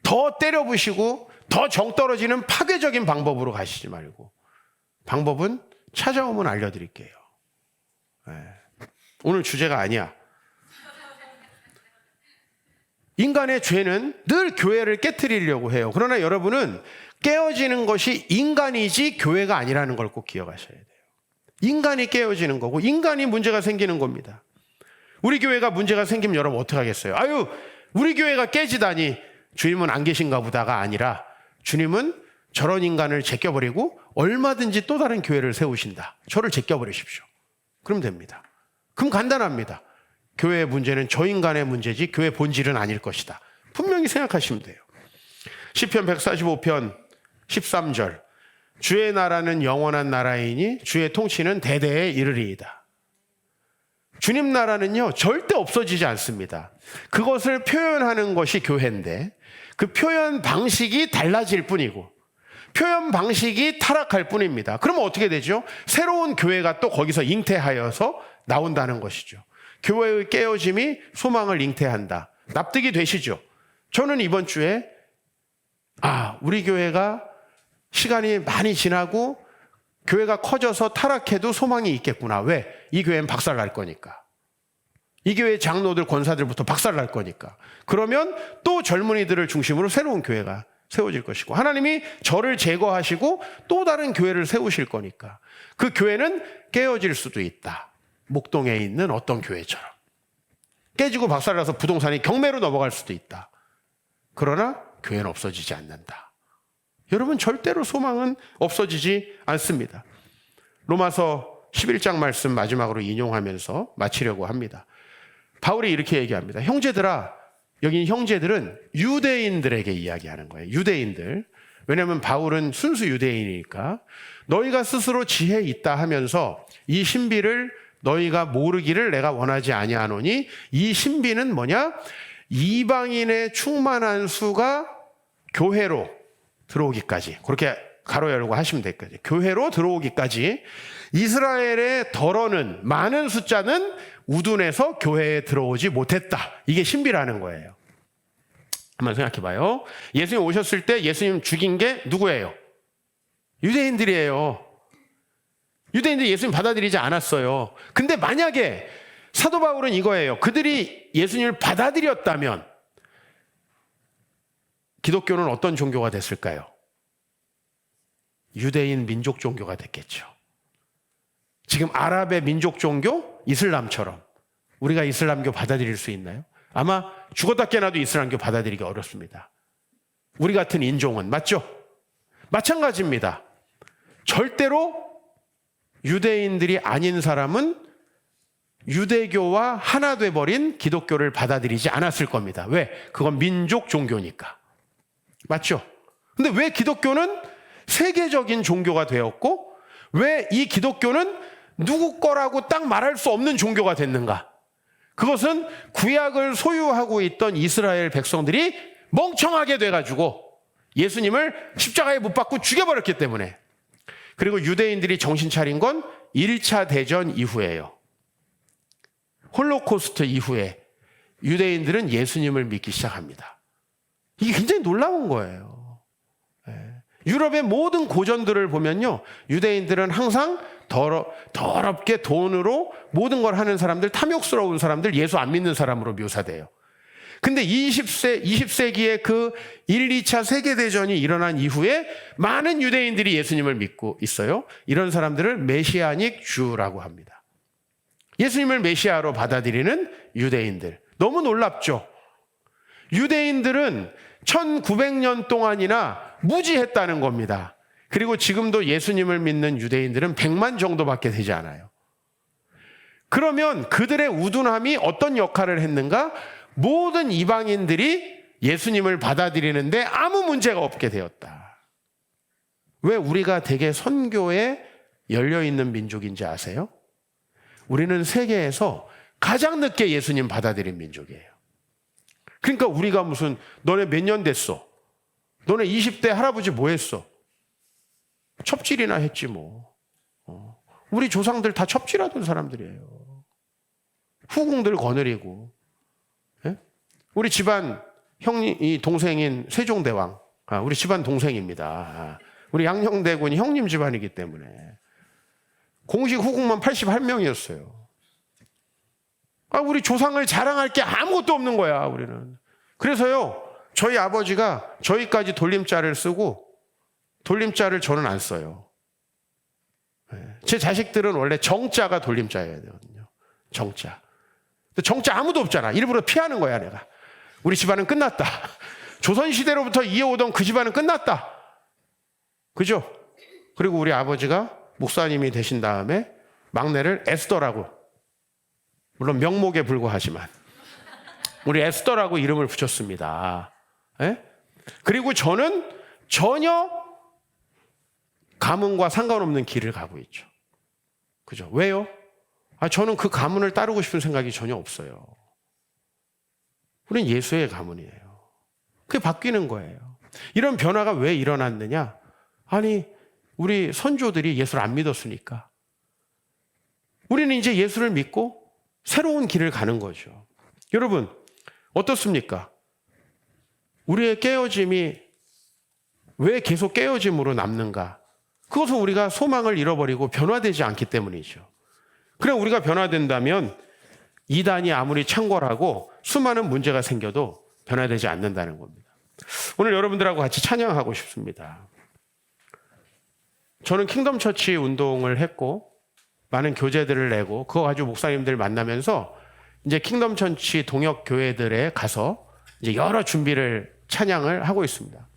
A: 더 때려부시고 더 정 떨어지는 파괴적인 방법으로 가시지 말고, 방법은 찾아오면 알려드릴게요. 오늘 주제가 아니야. 인간의 죄는 늘 교회를 깨트리려고 해요. 그러나 여러분은 깨어지는 것이 인간이지 교회가 아니라는 걸 꼭 기억하셔야 돼요. 인간이 깨어지는 거고 인간이 문제가 생기는 겁니다. 우리 교회가 문제가 생기면 여러분 어떻게 하겠어요? 우리 교회가 깨지다니 주님은 안 계신가 보다가 아니라 주님은 저런 인간을 제껴버리고 얼마든지 또 다른 교회를 세우신다. 저를 제껴버리십시오. 그럼 됩니다. 그럼 간단합니다. 교회의 문제는 저 인간의 문제지 교회 본질은 아닐 것이다. 분명히 생각하시면 돼요. 시편 145편 13절, 주의 나라는 영원한 나라이니 주의 통치는 대대에 이르리이다. 주님 나라는요 절대 없어지지 않습니다. 그것을 표현하는 것이 교회인데 그 표현 방식이 달라질 뿐이고 표현 방식이 타락할 뿐입니다. 그러면 어떻게 되죠? 새로운 교회가 또 거기서 잉태하여서 나온다는 것이죠. 교회의 깨어짐이 소망을 잉태한다. 납득이 되시죠? 저는 이번 주에 우리 교회가 시간이 많이 지나고 교회가 커져서 타락해도 소망이 있겠구나. 왜? 이 교회는 박살 날 거니까. 이 교회 장로들, 권사들부터 박살 날 거니까. 그러면 또 젊은이들을 중심으로 새로운 교회가 세워질 것이고 하나님이 저를 제거하시고 또 다른 교회를 세우실 거니까 그 교회는 깨어질 수도 있다. 목동에 있는 어떤 교회처럼. 깨지고 박살나서 부동산이 경매로 넘어갈 수도 있다. 그러나 교회는 없어지지 않는다. 여러분 절대로 소망은 없어지지 않습니다. 로마서 11장 말씀 마지막으로 인용하면서 마치려고 합니다. 바울이 이렇게 얘기합니다. 형제들아, 여기 형제들은 유대인들에게 이야기하는 거예요. 유대인들. 왜냐하면 바울은 순수 유대인이니까 너희가 스스로 지혜 있다 하면서 이 신비를 너희가 모르기를 내가 원하지 아니하노니 이 신비는 뭐냐? 이방인의 충만한 수가 교회로 들어오기까지, 그렇게 가로 열고 하시면 되거든요. 교회로 들어오기까지 이스라엘의 덜어는 많은 숫자는 우둔해서 교회에 들어오지 못했다. 이게 신비라는 거예요. 한번 생각해 봐요. 예수님 오셨을 때 예수님 죽인 게 누구예요? 유대인들이에요. 유대인들이 예수님 받아들이지 않았어요. 근데 만약에 사도 바울은 이거예요. 그들이 예수님을 받아들였다면 기독교는 어떤 종교가 됐을까요? 유대인 민족 종교가 됐겠죠. 지금 아랍의 민족 종교, 이슬람처럼 우리가 이슬람교 받아들일 수 있나요? 아마 죽었다 깨나도 이슬람교 받아들이기 어렵습니다. 우리 같은 인종은, 맞죠? 마찬가지입니다. 절대로 유대인들이 아닌 사람은 유대교와 하나 돼버린 기독교를 받아들이지 않았을 겁니다. 왜? 그건 민족 종교니까. 맞죠? 근데 왜 기독교는 세계적인 종교가 되었고, 왜 이 기독교는 누구 거라고 딱 말할 수 없는 종교가 됐는가? 그것은 구약을 소유하고 있던 이스라엘 백성들이 멍청하게 돼가지고 예수님을 십자가에 못 박고 죽여버렸기 때문에. 그리고 유대인들이 정신 차린 건 1차 대전 이후예요. 홀로코스트 이후에 유대인들은 예수님을 믿기 시작합니다. 이게 굉장히 놀라운 거예요. 유럽의 모든 고전들을 보면요, 유대인들은 항상 더럽게 돈으로 모든 걸 하는 사람들, 탐욕스러운 사람들, 예수 안 믿는 사람으로 묘사돼요. 근데 20세기에 그 1, 2차 세계대전이 일어난 이후에 많은 유대인들이 예수님을 믿고 있어요. 이런 사람들을 메시아닉 주라고 합니다. 예수님을 메시아로 받아들이는 유대인들. 너무 놀랍죠? 유대인들은 1900년 동안이나 무지했다는 겁니다. 그리고 지금도 예수님을 믿는 유대인들은 100만 정도밖에 되지 않아요. 그러면 그들의 우둔함이 어떤 역할을 했는가? 모든 이방인들이 예수님을 받아들이는데 아무 문제가 없게 되었다. 왜 우리가 되게 선교에 열려있는 민족인지 아세요? 우리는 세계에서 가장 늦게 예수님 받아들인 민족이에요. 그러니까 우리가 무슨 너네 몇 년 됐어? 너네 20대 할아버지 뭐 했어? 첩질이나 했지 뭐. 우리 조상들 다 첩질하던 사람들이에요. 후궁들 거느리고. 예? 우리 집안 형이 동생인 세종대왕, 우리 집안 동생입니다. 우리 양녕대군이 형님 집안이기 때문에 공식 후궁만 81명이었어요. 우리 조상을 자랑할 게 아무것도 없는 거야, 우리는. 그래서요, 저희 아버지가 저희까지 돌림자를 쓰고 돌림자를 저는 안 써요. 제 자식들은 원래 정자가 돌림자여야 되거든요. 정자. 정자 아무도 없잖아. 일부러 피하는 거야, 내가. 우리 집안은 끝났다. 조선시대로부터 이어오던 그 집안은 끝났다. 그죠? 그리고 우리 아버지가 목사님이 되신 다음에 막내를 에스더라고, 물론 명목에 불과하지만 우리 에스더라고 이름을 붙였습니다. 예? 그리고 저는 전혀 가문과 상관없는 길을 가고 있죠. 그죠? 왜요? 저는 그 가문을 따르고 싶은 생각이 전혀 없어요. 우린 예수의 가문이에요. 그게 바뀌는 거예요. 이런 변화가 왜 일어났느냐? 아니, 우리 선조들이 예수를 안 믿었으니까. 우리는 이제 예수를 믿고 새로운 길을 가는 거죠. 여러분, 어떻습니까? 우리의 깨어짐이 왜 계속 깨어짐으로 남는가? 그것은 우리가 소망을 잃어버리고 변화되지 않기 때문이죠. 그럼 우리가 변화된다면 이단이 아무리 창궐하고 수많은 문제가 생겨도 변화되지 않는다는 겁니다. 오늘 여러분들하고 같이 찬양하고 싶습니다. 저는 킹덤 처치 운동을 했고 많은 교재들을 내고 그거 가지고 목사님들 만나면서 이제 킹덤 처치 동역 교회들에 가서 이제 여러 준비를 찬양을 하고 있습니다.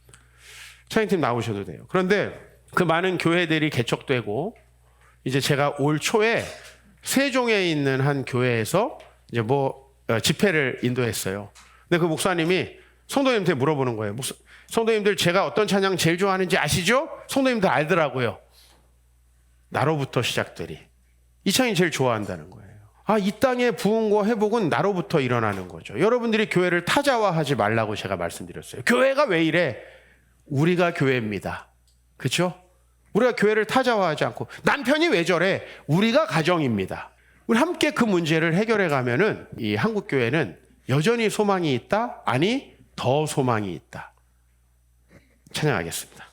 A: 찬양팀 나오셔도 돼요. 그런데 그 많은 교회들이 개척되고 이제 제가 올 초에 세종에 있는 한 교회에서 이제 집회를 인도했어요. 근데 그 목사님이 성도님한테 물어보는 거예요. 성도님들 제가 어떤 찬양 제일 좋아하는지 아시죠? 성도님들 알더라고요. 나로부터 시작되리. 이 창이 제일 좋아한다는 거예요. 이 땅의 부흥과 회복은 나로부터 일어나는 거죠. 여러분들이 교회를 타자화하지 말라고 제가 말씀드렸어요. 교회가 왜 이래? 우리가 교회입니다. 그렇죠? 우리가 교회를 타자화하지 않고 남편이 왜 저래? 우리가 가정입니다. 우리 함께 그 문제를 해결해 가면은 이 한국 교회는 여전히 소망이 있다? 아니, 더 소망이 있다. 찬양하겠습니다.